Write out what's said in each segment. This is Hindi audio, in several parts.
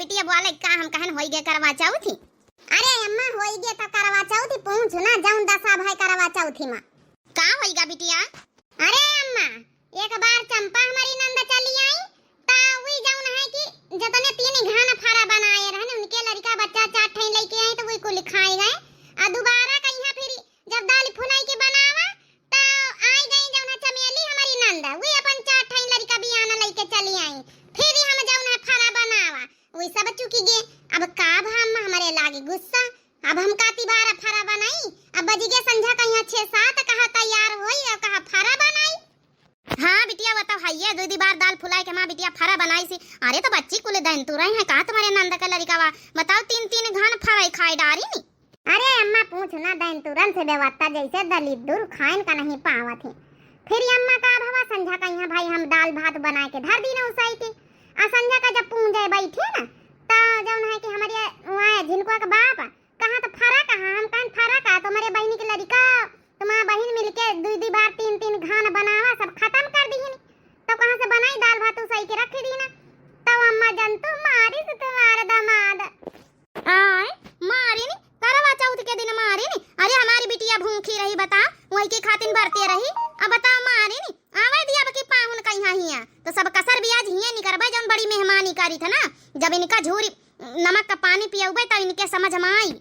बिटिया बोले का हम कहन होई गे करवा चौथी। अरे अम्मा होई गे तो करवा चौथी पूछ ना जाऊं दसा भाई करवा चौथी में का होईगा बिटिया। अरे अम्मा एक बार चंपा हमारी नंदा चली आई ता वही जाऊन है कि जतने तीन घाना फारा बनाए रहने उनके लड़का बच्चा चार ठई लेके आए तो वही को लिखाए गए आ दोबारा कहिया फिर जब दाल फुलाई के बनावा तो आई गई जौन चमेली हमारी नंदा वही अपन चार ठई लड़का बियाना लेके चली आई फिर हम जौन है फारा बनावा वही सब चुकी गे। अब का हम हमारे लागे गुस्सा अब हम काती बार फारा बनाई अब बजिगे संझा कहिया 6-7 कहा तैयार होई और कहा फारा बनाई। हां बिटिया बताओ हइये दो दी बार दाल फुलाए के मां बिटिया फारा बनाई सी। अरे तो बच्ची कुले दिन तू रही है का तुम्हारे नंद का लड़का बताओ 3-3 घान फारा खाई डारी नी। अरे अम्मा पूछ ना दिन तुरंत से बेवत्ता जैसे दलित दूर खाइन का नहीं पावत है फिर अम्मा का भवा संझा कहिया भाई हम दाल भात बना के धर दी ना उसाई के आ संझा का जब पूंजे बैठे ना ता जौन है कि हमारे वहां झिनकुआ का बाप कहां तो फारा कहां हम कहन फारा का तुम्हारे बहनी के लड़का तुम्हारा बहन मिलके दो बार 3-3 घान बनावा सब खत्म कर दी तो कहां से बनाई दाल भात उसाई के रख दी ना तब अम्मा जंतु मारी से तुम्हारा दामाद आए मारी नी करवा चौथ के दिन मारी नी। अरे हमारी बिटिया भूखी रही बता वही के खातिन भरते रही अब बताओ मारी नी आवे दिया बकी पाहुन कहिया हिया तो सब कसर ब्याज हिया नी करबे जौन बड़ी मेहमानी करी था ना जब इनका झूरी नमक का पानी पियौबे तो इनके समझ में आई।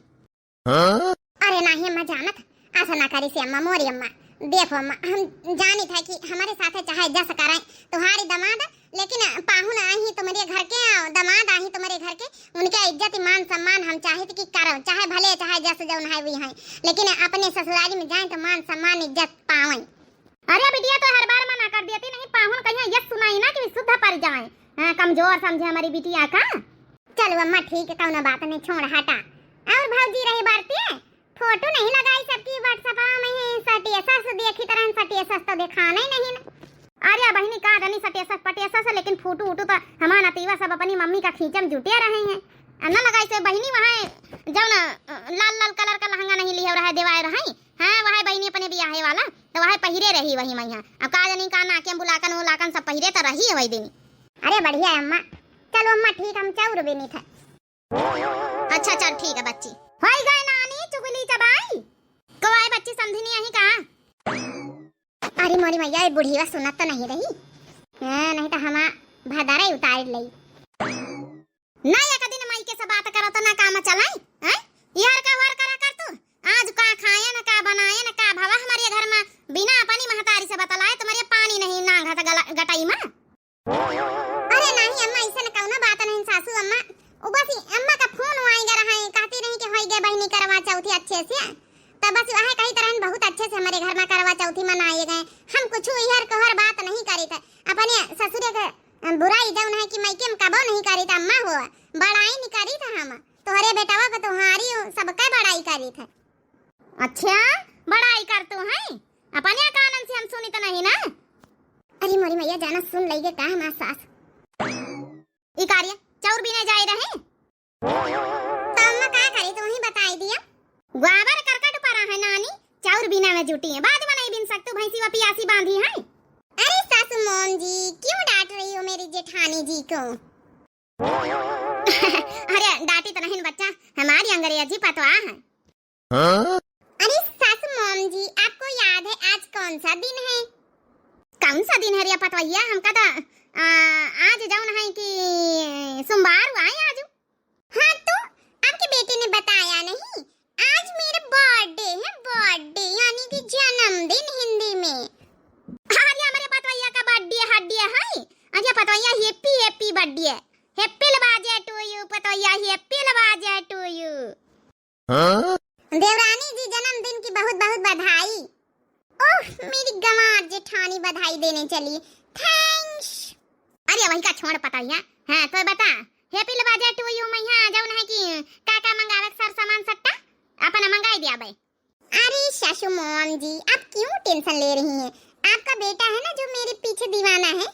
अरे नहीं अम्मा जानत ऐसा ना करी से अम्मा मोरी अम्मा देखो अम्मा हम जानी था कि हमारे साथ चाहे जस कराए तुम्हारी दमाद लेकिन पाहुन आई तुम्हारे घर के दमाद आई तुम्हारे घर के उनके इज्जत मान सम्मान हम चाहे कि करो चाहे भले चाहे जस जौन है वही है लेकिन अपने ससुराली में जाए तो मान सम्मान इज्जत पावे। अरे बिटिया तो हर बार मना कर देती नहीं पाहुन कहीं यस सुनाई ना कि शुद्ध पर जाए कमजोर समझे हमारी बिटिया का। चलो अम्मा ठीक है कौन बात नहीं छोड़ हटा और भौजी रही बारती फोटो नहीं लगाई सबकी व्हाट्सएप में सटीएसएस देखी तरह सटीएसएस तो दिखाना ही नहीं ना। अरे बहनी का रनी सटीएसएस पटीएसएस लेकिन फोटो उटो तो हमारा नतीवा सब अपनी मम्मी का खींचम जुटे रहे हैं अन्ना लगाई से बहनी वहां जाओ ना लाल लाल कलर का लहंगा नहीं लिया रहा देवाए रही हां वहां बहनी अपने बियाहे वाला तो वहां पहिरे रही वही मैया अब का जनी का नाके बुलाकन उलाकन सब पहिरे तो रही है वही दिन। अरे बढ़िया है अम्मा चलो अम्मा ठीक हम चाउर भी नहीं था। अच्छा चल ठीक है बच्ची होई गए नानी चुगली चबाई को आए बच्ची समझी नहीं आई का। अरे मोरी मैया ये बुढ़ीवा सुनत तो नहीं रही नहीं तो हमा भदारा उतार लई ना एक दिन मई के सब बात करत ना काम चलाई हैं यार का वार करा कर तू आज का खाए ना का बनाए ना का भवा हमारे घर में बिना अपनी महतारी से बतलाए तुम्हारे पानी नहीं नांगा था गटाई में। अरे नहीं अम्मा ऐसा ना कौनो बात नहीं सासू अम्मा बस अम्मा का फोन आएगा रहा है कहती रही कि होई गे बहनी करवा चौथी अच्छे से तब बस वह कही तरह बहुत अच्छे से हमारे घर में करवा चौथी मनाए गए हम कुछ इहर कहर बात नहीं करी था अपने ससुर के बुराई जौन है कि मैके में कबो नहीं करी था अम्मा हो बड़ाई नहीं करी था हम तोहरे बेटावा को तुम्हारी सबका बड़ाई करी था। अच्छा बड़ाई कर तू है अपने कानन से हम सुनी तो नहीं ना। अरे मोरी मैया जाना सुन लई के का हमार सास ई कार्य चाउर भी नहीं जाए रहे तो अम्मा का करी तू ही बताई दिया ग्वाबर करकट परा है नानी चाउर बिना में जुटी है बाद में नहीं बिन सकते भैंसी व पियासी बांधी है। अरे सासू मोम जी क्यों डांट रही हो मेरी जेठानी जी को। अरे डांटी तो नहीं बच्चा हमारी अंग्रेजी पतवा है। अरे सासू मोम जी आपको याद है आज कौन सा दिन है। कौन सा दिन है रे पतवैया हमका तो आज जौन है कि सोमवार हुआ है आज। हाँ तो आपके बेटे ने बताया नहीं आज मेरा बर्थडे है बर्थडे यानी कि जन्मदिन हिंदी में। अरे हमारे पतवैया का बर्थडे हड्डी है अच्छा पतवैया हैप्पी हैप्पी बर्थडे हैप्पी लबाजे टू यू पतवैया हैप्पी लबाजे टू यू। देवरानी जी जन्मदिन की बहुत बहुत बधाई। ओह मेरी गंवार जेठानी बधाई देने चली थैंक्स। अरे वही का छोड़ पतवैया हां तो बता हैप्पी लबाजे टू यू मैया जौन है कि काका मंगावे सर सामान सट्टा अपना मंगाई दिया भाई। अरे सासू मोम जी आप क्यों टेंशन ले रही हैं आपका बेटा है ना जो मेरे पीछे दीवाना है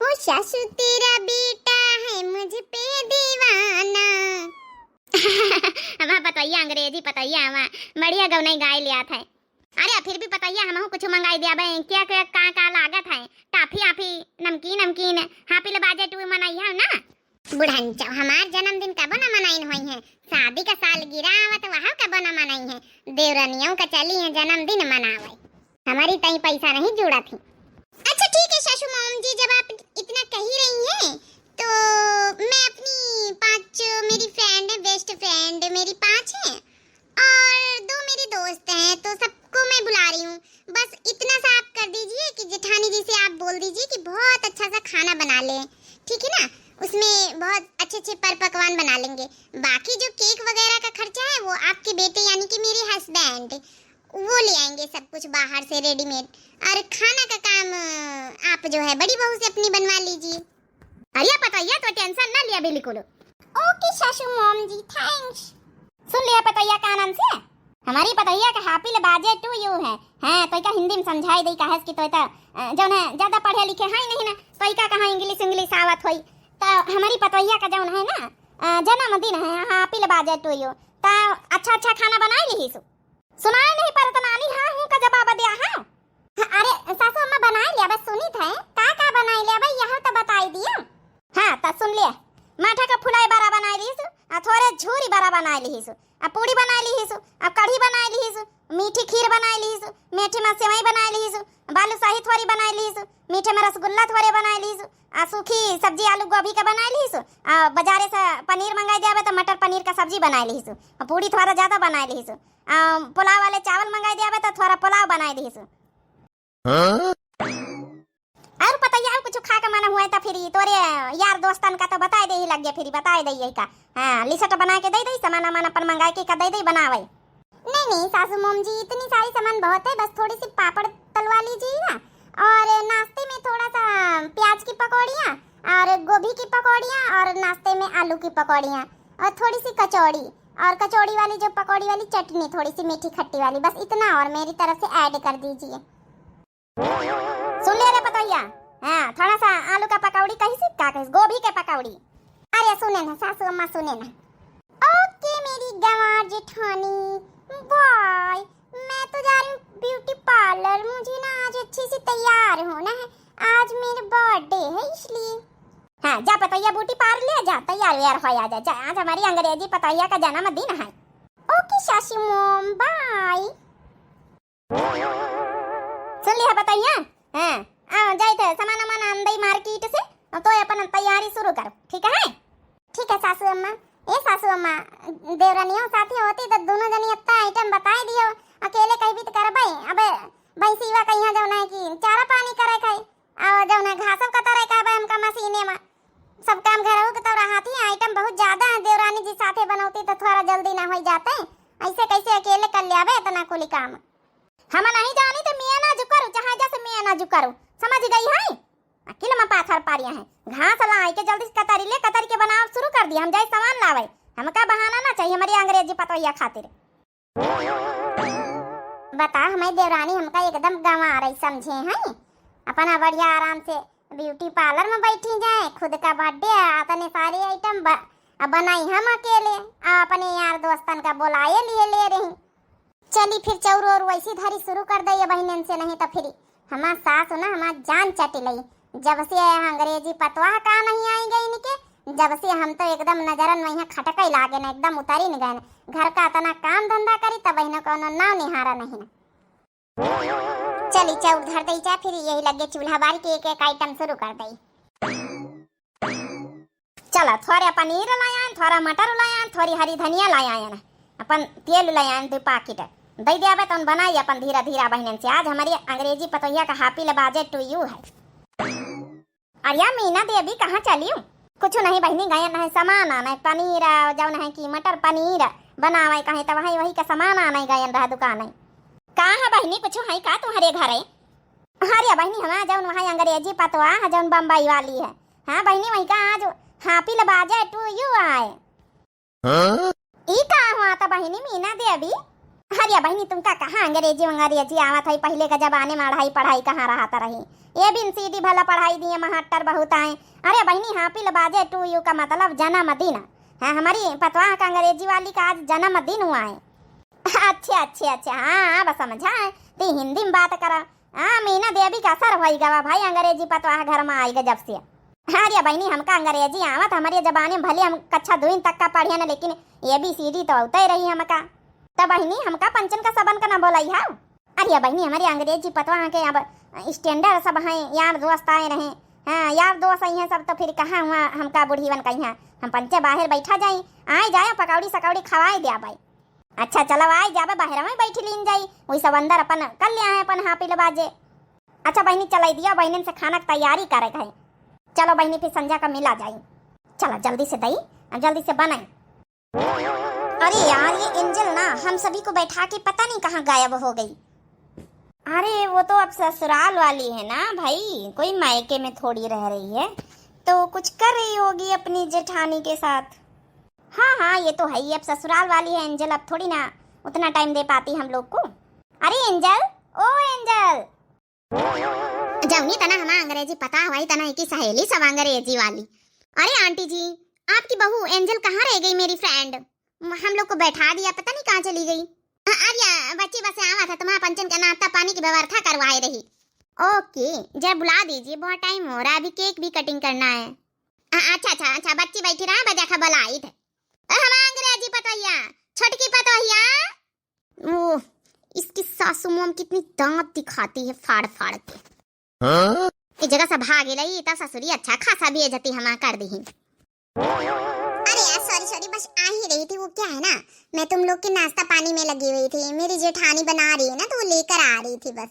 वो सासू तेरा बेटा है मुझ पे दीवाना। हमारा पतैया अंग्रेजी पतैया हमारा बढ़िया गौनई गाय लिया था। अरे फिर भी पतैया हम कुछ मंगाई दिया भाई क्या क्या का लागत है टाफी आफी नमकीन नमकीन हैप्पी लबाजे टू मनाई है ना बुढ़ंचा हमार जन्मदिन कब न मनाइन हुई है, शादी का साल गिरा आवत वहां कब न मनाई है, देवरानियों का चली है जन्मदिन मनावे, हमारी तई पैसा नहीं जुड़ा थी। अच्छा ठीक है सासू मॉम जी, जब आप इतना कह ही रही हैं तो मैं अपनी 5 मेरी फ्रेंड है, बेस्ट फ्रेंड मेरी 5 है और 2 मेरे दोस्त हैं, तो सबको मैं बुला रही हूँ। बस इतना सा आप कर दीजिए कि जेठानी जी से आप बोल दीजिए कि बहुत अच्छा सा खाना बना ले, ठीक है ना, उसमें बहुत अच्छे पर पकवान बना लेंगे। बाकी जो केक वगैरह का खर्चा है वो आपके बेटे यानी कि मेरे हस्बैंड वो ले आएंगे सब कुछ बाहर से रेडीमेड, और खाना का काम आप जो है बड़ी बहू से अपनी बनवा लीजिए। अरे पतैया तो टेंशन ना लिया बिल्कुल। ओके सासू मॉम जी, थैंक्स। सुन लिया पतैया का नाम से, हमारी पतैया का हैप्पी बर्थडे टू यू है। हां तो का हिंदी में समझाई दई काहे कि तो जौन है ज्यादा पढ़े लिखे है नहीं ना, तो का कहां इंग्लिश आवत होई, तो हमारी पतैया का जौन है ना जन्मदिन है, हैप्पी बर्थडे टू यू, तो अच्छा खाना बनाई ली सुनाई नहीं पर तो नानी हां हूं का जवाब दिया है। अरे सासू अम्मा बनाई लिया, बस सुनी थे का बनाई लिया भाई, यहां तो बताई दिया। हां तो सुन लिया, माठा का फुलाई बड़ा बनाई लीसु, आ थोड़े झूरी बड़ा बनाई लीसु, आ पूड़ी बनाई लीसु, आ कढ़ी बनाई लीसु, मीठी खीर बनाई लीसु, मीठे में सेवई बनाई लीसु, बालूशाही थोड़ी बनाई लीसु, मीठे में रसगुल्ला थोड़े बनाई लीसु, आ सूखी सब्जी आलू गोभी का बनाई लीसु, आ बाजारे से पनीर मंगाई देबे तो मटर पनीर का सब्जी बनाई लीसु, आ पूड़ी थोड़ा ज्यादा बनाई लीसु, आ पुलाव वाले चावल मंगाई देबे तो थोड़ा पुलाव बनाई लीसु। और पतैया कुछ खा के मना हुआ तो फिर तोरे यार दोस्तन का तो बताई दे ही लग गया, फिर बताई दे यही का। हां लिस्ट बना के दे दे, सामान अपन मंगा के दे दे बनावे। नहीं सासू मॉम जी, इतनी सारी सामान बहुत है, बस थोड़ी सी पापड़ तलवा लीजिएगा, और नाश्ते में थोड़ा सा प्याज की पकौड़ियाँ और गोभी की पकौड़ियाँ, और नाश्ते में आलू की पकौड़ियाँ, और थोड़ी सी कचौड़ी, और कचौड़ी वाली जो पकौड़ी वाली चटनी थोड़ी सी मीठी खट्टी वाली, बस इतना और मेरी तरफ से ऐड कर दीजिए। सुन ले रे पतैया, हाँ थोड़ा सा आलू का पकौड़ी कहीं गोभी के पकौड़ी। अरे सुने ना सासू अम्मा, सुने ना। ओके मेरी गंवार जेठानी, बाय। मैं तो जा रही हूँ ब्यूटी पार्लर, मुझे ना आज अच्छे से तैयार होना है, आज मेरा बर्थडे है इसलिए। हाँ जा पतैया ब्यूटी पार्लर ले जा, तैयार व्यार हो आ जा, आज हमारी अंग्रेजी पतैया का जन्मदिन है। ओके सासू मॉम, बाय। सुन लिया पतैया, हाँ आ जाए थे सामान अंदर मार्केट से, तो अपन तैयारी शुरू करो, ठीक है? ठीक है सासू अम्मा। ए सासू अम्मा, देवरानियों साथी होती तो दोनों जनी अपना आइटम बताई दियो, अकेले कहीं भी तो करबे। अबे भैंसीवा कहिया जौन है कि चारा पानी करे खाई, और जौन है घासव का तरह कहबे हमका मशीने में सब काम घरऊ के तो रहती है, आइटम बहुत ज्यादा है, देवरानी जी साथे बनौती तो थोड़ा जल्दी ना हो जाते, ऐसे कैसे अकेले कर लियाबे इतना कुली काम। हम नहीं जानी तो मियां ना जुकरू, चाहे जैसे मियां ना जुकरू, समझ गई है? अकेले में पाथर पारिया है, घास लाई के जल्दी कतरी ले, कतरी के बनाव शुरू कर दिया, हम जाए सामान लावे, हमका बहाना ना चाहिए हमारी अंग्रेजी पतैया खातिर। बता हमारी देवरानी हमका एकदम गंवा रही समझे हैं, अपना बढ़िया आराम से ब्यूटी पार्लर में बैठी जाए, खुद का बर्थडे अपने सारे आइटम बनाई हम अकेले, अपने यार दोस्तन का बुलाए लिए ले रही। चली फिर चौर और वैसी धारी शुरू कर दे बहनन से, नहीं तो फिर हमार सास ना हमार जान चटी लई, जब से अंग्रेजी पतवाह का नहीं आई गई निके, जब से हम तो एकदम नजरन में खटक ही लागे ना, एकदम उतारी न गए, घर का इतना काम धंधा करी तब बहनों को नाव निहारा नहीं ना। चली चौर धर दई जा, फिर यही लगे चूल्हा बारी के एक आइटम शुरू कर दई। चला थोड़ा पनीर लाया, थोड़ा मटर लाया, थोड़ी हरी धनिया लाया ना, अपन तेल लाया 2 पैकेट दे दिया तो बनाई अपन धीरा धीरा बहनन से। आज हमारी अंग्रेजी पतैया का हैप्पी बर्थडे टू यू है। अरे मीना देवी कहाँ चली हूँ? कुछ नहीं बहनी, गए ना है सामान आना, पनीर जौन है कि मटर पनीर बनावे कहे तो वही का सामान आना गए रहा दुकान है। कहाँ है बहनी, कुछ है का तुम्हारे घर है? अरे बहनी हमारा जौन वहाँ अंग्रेजी पतवा है जौन बम्बई वाली है, हाँ बहनी वही का आज हैप्पी बर्थडे टू यू आए। ई कहाँ हुआ था बहनी मीना देवी? अरे बहनी तुमका कहाँ अंग्रेजी आवत है, पहले का जमाने में पढ़ाई कहाँ रहता रही, ये भी सीधी भला पढ़ाई दिए महाटर बहुत आए। अरे बहनी हैप्पी बर्थडे टू यू का मतलब जन्मदिन है, हमारी पतवाह का अंग्रेजी वाली का आज जन्मदिन हुआ है। अच्छा हाँ बस समझा है, तो हिंदी में बात करा। हाँ मीना देवी का असर हो गवा भाई, अंग्रेजी पतवाह घर में आई जब से। अरे बहनी हमका अंग्रेजी आवत, हमारी जबान में भले हम कक्षा 2 तक का पढ़िया ना, लेकिन ये भी सीधी तो होता ही रही हमका। तब बहनी हमका पंचन का सबन का ना बोलाई है। अरे बहनी हमारी अंग्रेजी पतवा के अब स्टैंडर्ड सब हैं, यार दोस्त आए रहे। हाँ यार दोस्त आई हैं सब, तो फिर कहाँ हुआ हमका बूढ़ी बन कहीं है। हम पंचे बाहर बैठा जाई, आए जाए पकौड़ी सकौड़ी खवाए दिया भाई। अच्छा चलो आए जाबे बाहर में बैठी लीन जाई, वही सब अंदर अपन कर लिया है अपन हापिल बाजे। अच्छा बहनी चलाई दिया, बहनी से खाना की तैयारी करे गए। चलो बहनी फिर संध्या का मिला जाई। चलो जल्दी से दई, जल्दी से बनाई। अरे यार ये एंजल ना हम सभी को बैठा के पता नहीं कहाँ गायब हो गई। अरे वो तो अब ससुराल वाली है ना भाई, कोई मायके में थोड़ी रह रही है, तो कुछ कर रही होगी अपनी जेठानी के साथ। हाँ हाँ ये तो है ही, अब ससुराल वाली है एंजल, अब थोड़ी ना उतना टाइम दे पाती हम लोग को। अरे एंजल, ओ एंजल जौनी तना हमारा अंग्रेजी पता हुआ तना की सहेली सब अंग्रेजी वाली। अरे आंटी जी आपकी बहू एंजल कहाँ रह गई मेरी फ्रेंड, हम लोग को बैठा दिया पता नहीं कहाँ चली गई। अरे बच्ची बस आवा था, तुम्हारा पंचन का नाश्ता पानी की व्यवस्था करवाए रही। ओके जरा बुला दीजिए, बहुत टाइम हो रहा है, अभी केक भी कटिंग करना है। अच्छा अच्छा अच्छा बच्ची बैठी रहा बजा खा बलाई थे। हम अंग्रेजी पतोहिया, छोटकी पतोहिया। ओह इसकी सासू मोम कितनी दांत दिखाती है फाड़ फाड़ के। इस जगह से भागे लई ता ससुरी अच्छा खासा बेइज्जती हमा कर दी। अरे यार सॉरी सॉरी बस आ ही रही थी, वो क्या है ना मैं तुम लोग के नाश्ता पानी में लगी हुई थी, मेरी जेठानी बना रही है ना तो वो लेकर आ रही थी बस।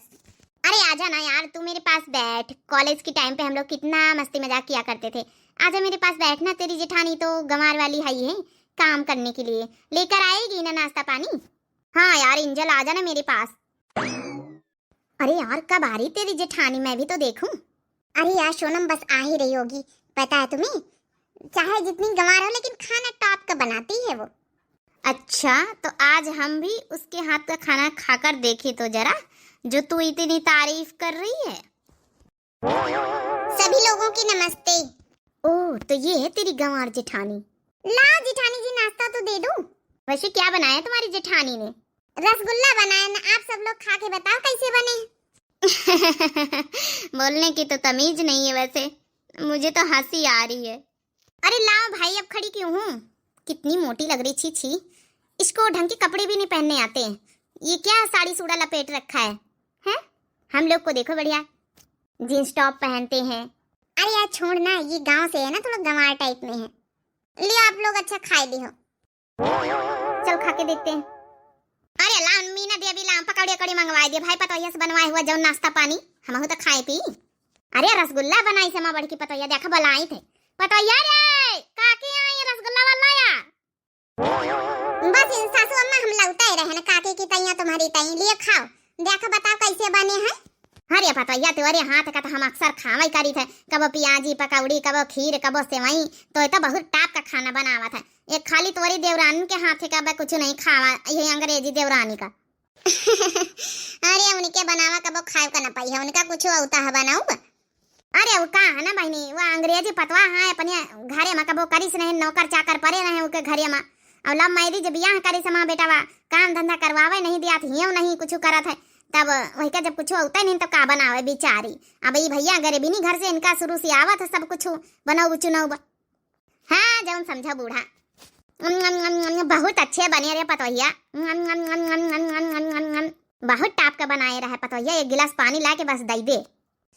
अरे आजा ना यार तू मेरे पास बैठ, कॉलेज के टाइम पे हम लोग कितना मस्ती मजाक किया करते थे। आजा मेरे पास बैठना, तेरी जेठानी तो गंवार वाली है ही है, काम करने के लिए लेकर आएगी ना नाश्ता पानी। हाँ यार एंजल आजा ना मेरे पास। अरे यार कब आ रही तेरी जेठानी, मैं भी तो देखूं। अरे यार सोनम बस आ ही रही होगी, पता है तुम्हें, चाहे जितनी गंवार हो लेकिन खाना टॉप का बनाती है वो। अच्छा तो आज हम भी उसके हाथ का खाना खाकर देखे तो जरा, जो तू इतनी तारीफ कर रही है। सभी लोगों की नमस्ते। ओह तो ये है तेरी गंवार जेठानी। ला जेठानी जी नाश्ता तो दे दूं। वैसे क्या बनाया तुम्हारी जेठानी ने? रसगुल्ला बनाया ना, आप सब लोग खा के बताओ कैसे बने। बोलने की तो तमीज नहीं है वैसे, मुझे तो हंसी आ रही है। अरे लाओ भाई अब खड़ी क्यों हूँ, कितनी मोटी लग रही, छी छी, इसको ढंग के कपड़े भी नहीं पहनने आते हैं, ये क्या साड़ी सूड़ा लपेट रखा है हैं? हम लोग को देखो बढ़िया जींस टॉप पहनते हैं। अरे यार छोड़ ना, ये गांव से है ना, थोड़ा गंवार टाइप में है। लियो आप लोग अच्छा खाए ली हो, चल खा के देखते हैं। अरे ला मीना दे अभी ला पकौड़ी अकौड़ी मंगवा दिए भाई, पतोहिया से बनवाए हुआ जो नाश्ता पानी हम तो खाए पी। अरे रसगुल्ला बनाई से मां बड़की पतोहिया देखा बुलाई थे पतोहिया रे काके आई रसगुल्ला वाला या। बस इन सासू अम्मा हम लौटा ही रहे ना, काके की तैया तुम्हारी तई लिए खाओ, देखो बताओ कैसे बने हैं। अरे पतोहिया तेरे हाथ का तो हम अक्सर खावा ही करी थे, कबो प्याजी पकौड़ी कबो खीर कबो सेवई, तो बहुत टाप का खाना बनावा था। एक खाली तोरी देवरानी के हाथ का कुछ नहीं खावा, ये अंग्रेजी देवरानी का। अरे उनके बनावा कबो खाए का ना पाई है, उनका कुछ होता है बनाऊंगा। अरे वो का है ना बहनी, वो अंग्रेजी पतवा है अपने घरे में कबो करिस नहीं, नौकर चाकर परे रहे उनके घरे में, और लव मैरिज बियाह करिस मां बेटावा, काम धंधा करवावे नहीं दिया हियो नहीं कुछ करत है, तब वही का जब कुछ होता नहीं तो का बनावे बेचारी। अब ये भैया गरीबी नहीं घर से इनका शुरू से आवत है सब कुछ बनाओ चुनाव। हाँ जब समझा बूढ़ा, बहुत अच्छे बने रहे पतोहिया, बहुत टाप का बनाए रहे पतोहिया, एक गिलास पानी ला के बस दई दे।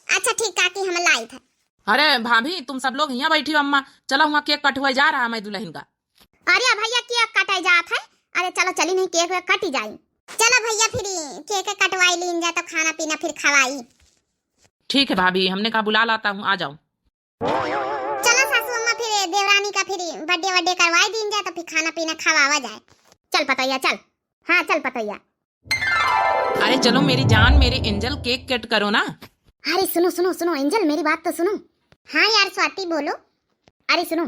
अच्छा ठीक काकी हम लाई था। अरे भाभी तुम सब लोग यहाँ बैठी हो, अम्मा चलो वहाँ केक कटवाए जा रहा है मैं दुल्हन का। अरे भैया केक कटाई जात है, अरे चलो चली नहीं केक कटी जाई। चलो भैया फिर केक कटवाई लीन जा तो खाना पीना फिर खवाई। ठीक है भाभी, हमने कहा बुला लाता हूँ, आ जाओ। चलो सासू अम्मा फिर देवरानी का फिर बर्थडे वड्डे करवाई दीन जाए तो फिर खाना पीना खवावा जाए। चल पतोहिया चल, हाँ चल पतोहिया। अरे चलो मेरी जान मेरे एंजल केक कट करो ना। अरे सुनो सुनो सुनो एंजल मेरी बात तो सुनो। हाँ यार स्वाति बोलो। अरे सुनो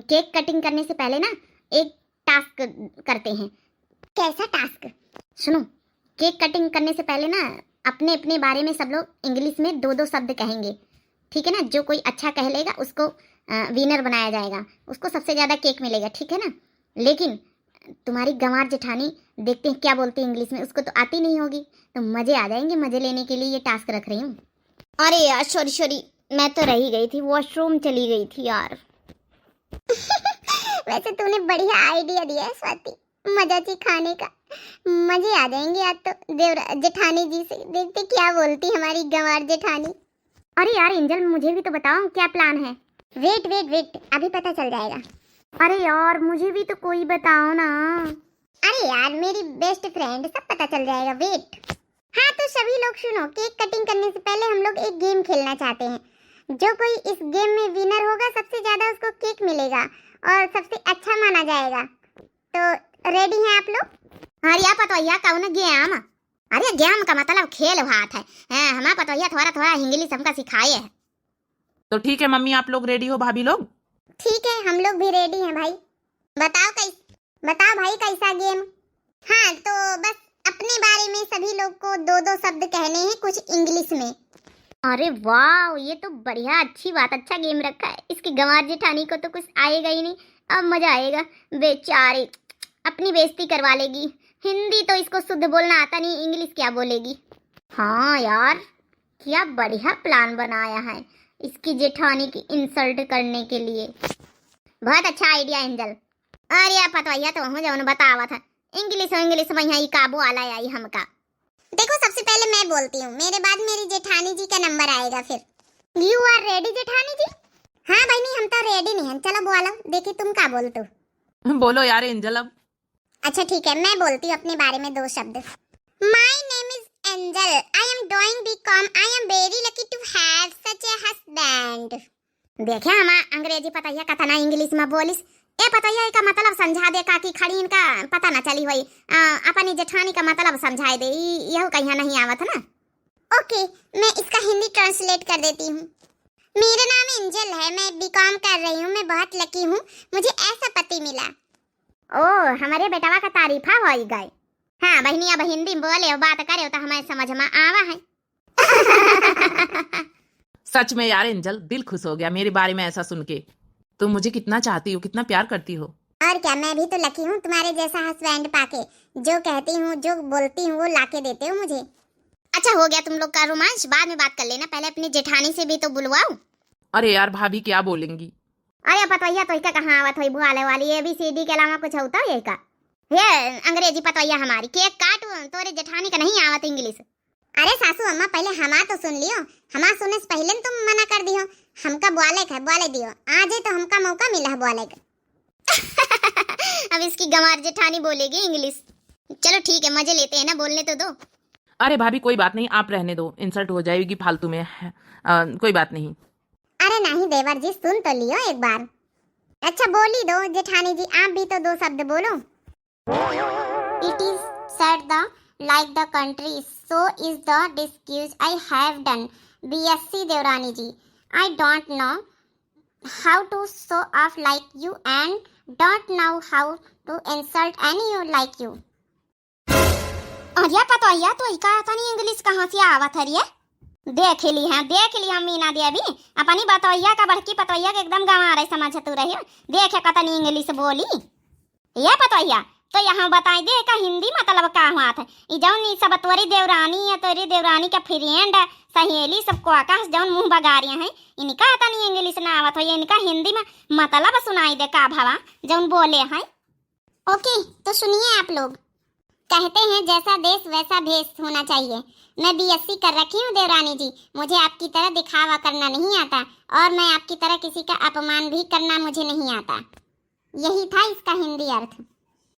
केक कटिंग करने से पहले ना एक टास्क करते हैं। कैसा टास्क? सुनो केक कटिंग करने से पहले ना अपने अपने बारे में सब लोग इंग्लिश में 2-2 शब्द कहेंगे, ठीक है ना? जो कोई अच्छा कह लेगा उसको विनर बनाया जाएगा, उसको सबसे ज्यादा केक मिलेगा, ठीक है ना? लेकिन तुम्हारी गंवार जेठानी देखते हैं क्या बोलती है इंग्लिश में, उसको तो आती नहीं होगी, तो मजे आ जाएंगे, मजे लेने के लिए ये टास्क रख रही हूँ। अरे यार सॉरी सॉरी मैं तो रही गई थी, वॉशरूम चली गई थी यार। वैसे तूने बढ़िया आइडिया दिया है स्वाति, मजा थी खाने का। मजे आ जाएंगे आज तो जेठानी जी से। देखते क्या बोलती हमारी गंवार जेठानी। अरे यार एंजल, मुझे भी तो बताओ क्या प्लान है। वेट वेट वेट, अभी पता चल जाएगा। अरे यार मुझे भी तो कोई बताओ ना। अरे यार मेरी बेस्ट फ्रेंड, सब पता चल जाएगा, वेट। हाँ तो सभी लोग सुनो, केक कटिंग करने से पहले हम लोग एक गेम खेलना चाहते हैं। जो कोई इस गेम में विनर होगा सबसे ज्यादा उसको केक मिलेगा और सबसे अच्छा माना जाएगा। तो रेडी हैं आप लोग? अरे पतोहिया कौन गेम? अरे गेम का मतलब खेल बात है। हमारा पतोहिया थोड़ा थोड़ा इंग्लिश हमका सिखाए है। तो ठीक है मम्मी, आप लोग रेडी हो भाभी लोग? ठीक है, हम लोग भी रेडी हैं भाई। बताओ भाई कैसा गेम? हाँ तो बस अपने बारे में सभी लोग को दो दो शब्द कहने हैं, कुछ इंग्लिश में। अरे वाह, ये तो बढ़िया, अच्छी बात, अच्छा गेम रखा है। इसकी गंवार जेठानी को तो कुछ आएगा ही नहीं, अब मजा आएगा। बेचारे अपनी बेइज्जती करवा लेगी। हिंदी तो इसको शुद्ध बोलना आता नहीं, इंग्लिश क्या बोलेगी। हाँ यार, क्या बढ़िया प्लान बनाया है इसकी जेठानी की इंसल्ट करने के लिए। बहुत अच्छा आइडिया एंजल। अरे पतोहिया तो हूँ जौन बतावा था, इंग्लिश में यहाँ काबू आला आई हमका। देखो सबसे पहले मैं बोलती हूँ, मेरे बाद मेरी जेठानी जी का नंबर आएगा फिर। यू आर रेडी जेठानी जी? हाँ भाई नहीं, हम तो रेडी नहीं हैं। चलो बोलो, देखी तुम क्या बोलते हो। बोलो यार एंजल अब। अच्छा ठीक है, मैं बोलती हूँ अपने बारे में दो शब्द। My name is Angel, I am doing BCom, I am very lucky to have such a husband. देखे हमारा अंग्रेजी पतैया कतना इंग्लिश में बोलिस। ए पतैया का मतलब समझा दे, काकी खड़ी इनका पता ना चली हुई। अपनी जेठानी का मतलब समझाए दे, यह कहीं नहीं आवत ना। ओके, मैं इसका हिंदी ट्रांसलेट कर देती हूँ। मेरा नाम एंजल है, मैं बीकॉम कर रही हूँ, मैं बहुत लकी हूँ, मुझे ऐसा पति मिला। ओ हमारे बेटवा का तारीफा हो गए। हाँ बहनी, अब हिंदी बोले बात करे तो हमें समझ में आवा है। सच में यार एंजल, दिल खुश हो गया मेरे बारे में ऐसा सुन के। तुम मुझे कितना चाहती हो, कितना प्यार करती हो। और क्या, मैं भी तो लकी हूँ तुम्हारे जैसा हस्बैंड पाके। जो कहती हूँ, जो बोलती हूँ वो लाके देते हो मुझे। अच्छा हो गया तुम लोग का रोमांस, बाद में बात कर लेना, पहले अपनी जेठानी से भी तो बुलवाओ। अरे यार भाभी क्या बोलेंगी। अरे पतोहिया तो इसका कहाँ आवत हुई बुआले वाली, ABCD के अलावा कुछ होता है का? ये अंग्रेजी पतोहिया हमारी, केक काट, तोरे जेठानी का नहीं आवत इंग्लिश। अरे सासू अम्मा पहले हमा तो सुन लियो, हमा सुने से पहले तुम मना कर दियो। हमका बोले दियो, आज तो हमका मौका मिला है बोले का। अब इसकी गंवार जेठानी बोलेगी इंग्लिश। चलो ठीक है, मजे लेते हैं ना, बोलने तो दो। अरे भाभी कोई बात नहीं, आप रहने दो, इंसल्ट हो जाएगी फालतू में। कोई बात नहीं। अरे नहीं देवर जी, सुन तो लियो एक बार। अच्छा बोली दो जेठानी जी, आप भी तो दो शब्द बोलो। It is said the like the country, so is the disguise I have done. BSc देवरानी जी, I don't know how to show off like you and don't know how to insult any you like you. अरे पतोहिया तो इका आता नहीं इंग्लिश कहाँ से आवत है रे? देख ली हम मीना देवी अपनी बतोहिया का बड़की पतोहिया के एकदम गंवा रही समझ तू रही। देखे कतनी इंग्लिश बोली ये पतोहिया, तो यहाँ बताई दे का हिंदी मतलब का हुआ था। जौन सब तोरी देवरानी या तोरी देवरानी का फ्रेंड सहेली सबको आकाश जौन मुंह बगारिया है, इनका आता नहीं इंग्लिश ना आवत हो, इनका हिंदी में मतलब सुनाई दे का भावा जौन बोले हैं। ओके तो सुनिए आप लोग, कहते हैं जैसा देश वैसा भेष होना चाहिए। मैं BSc कर रखी हूँ देवरानी जी, मुझे आपकी तरह दिखावा करना नहीं आता और मैं आपकी तरह किसी का अपमान भी करना मुझे नहीं आता। यही था इसका हिंदी अर्थ।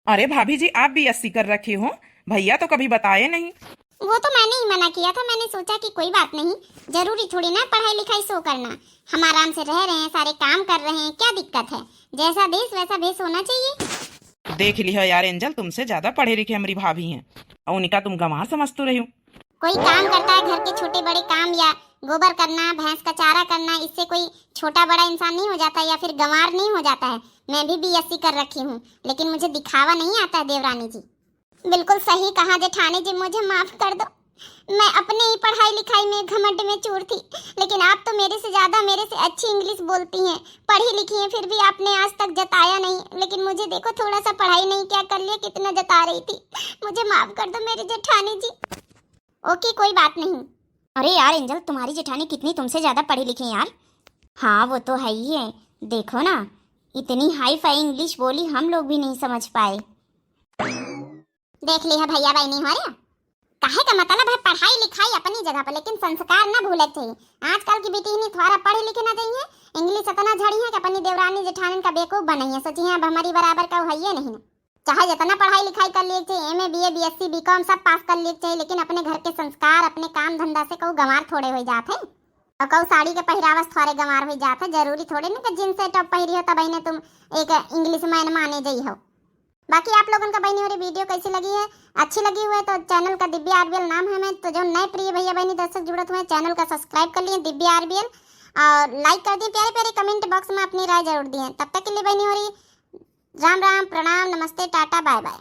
अरे भाभी जी, आप भी BSc कर रखी हो, भैया तो कभी बताए नहीं। वो तो मैंने ही मना किया था, मैंने सोचा कि कोई बात नहीं, जरूरी थोड़ी ना पढ़ाई लिखाई सो करना, हम आराम से रह रहे हैं, सारे काम कर रहे हैं, क्या दिक्कत है? जैसा देश वैसा भेष होना चाहिए। देख लिया यार एंजल, तुमसे ज्यादा पढ़े लिखे हमारी भाभी हैं और उनका तुम गंवार समझती रही हो। कोई काम करता है घर के छोटे बड़े काम, या गोबर करना, भैंस का चारा करना, इससे कोई छोटा बड़ा इंसान नहीं हो जाता या फिर गंवार नहीं हो जाता है। मैं भी BSc कर रखी हूँ, लेकिन मुझे दिखावा नहीं आता देवरानी जी। बिल्कुल सही कहा जेठानी जी, मुझे माफ कर दो, मैं अपने ही पढ़ाई लिखाई में घमंड में चूर थी, लेकिन आप तो मेरे से ज्यादा मेरे से अच्छी इंग्लिश बोलती हैं, पढ़ी लिखी हैं, फिर भी आपने आज तक जताया नहीं। लेकिन मुझे देखो, थोड़ा सा पढ़ाई नहीं क्या कर लिया, कितना जता रही थी। मुझे माफ कर दो मेरी जेठानी जी। ओके कोई बात नहीं, अरे यार एंजल, तुम्हारी जेठानी कितनी तुमसे ज्यादा पढ़ी लिखी है यार। हाँ वो तो है ही है, देखो ना, इतनी हाई फाई इंग्लिश बोली हम लोग भी नहीं समझ पाए। देख लिया भैया बहनी हमारे, काहे का मतलब है पढ़ाई लिखाई अपनी जगह पर, लेकिन संस्कार ना भूले चाहिए। आजकल की बेटी नहीं थोड़ा पढ़े लिखे ना चाहिए, इंग्लिश इतना झड़ी है कि अपनी देवरानी जेठानी का बेवकूफ बनाई है। सोची है अब हमारी बराबर का है ही नहीं ना। चाहे जितना पढ़ाई लिखाई कर लिए चाहिए, एमए बीए बीएससी बीकॉम सब पास कर लिए चाहिए, लेकिन अपने घर के संस्कार अपने काम धंधा से कहू गंवार थोड़े हो जाते हैं। और कहू साड़ी के पहरावा से थोड़े गंवार हो जाते हैं। जरूरी थोड़े ना कि जींस टॉप पहरी हो तब ने तुम एक इंग्लिश मैन माने जाइ हो। बाकी आप लोगों का बहनी और वीडियो कैसी लगी है, अच्छी लगी हुई है तो चैनल का दिव्या आरबीएल नाम है। मैं तो जो नए प्रिय भैया बहनी दर्शक जुड़त हुए चैनल का सब्सक्राइब कर लिए दिव्या आरबीएल, और लाइक कर दिए, प्यारे प्यारे कमेंट बॉक्स में अपनी राय जरूर दिए। तब तक के लिए बहनी और राम राम, प्रणाम, नमस्ते, टाटा, बाय बाय।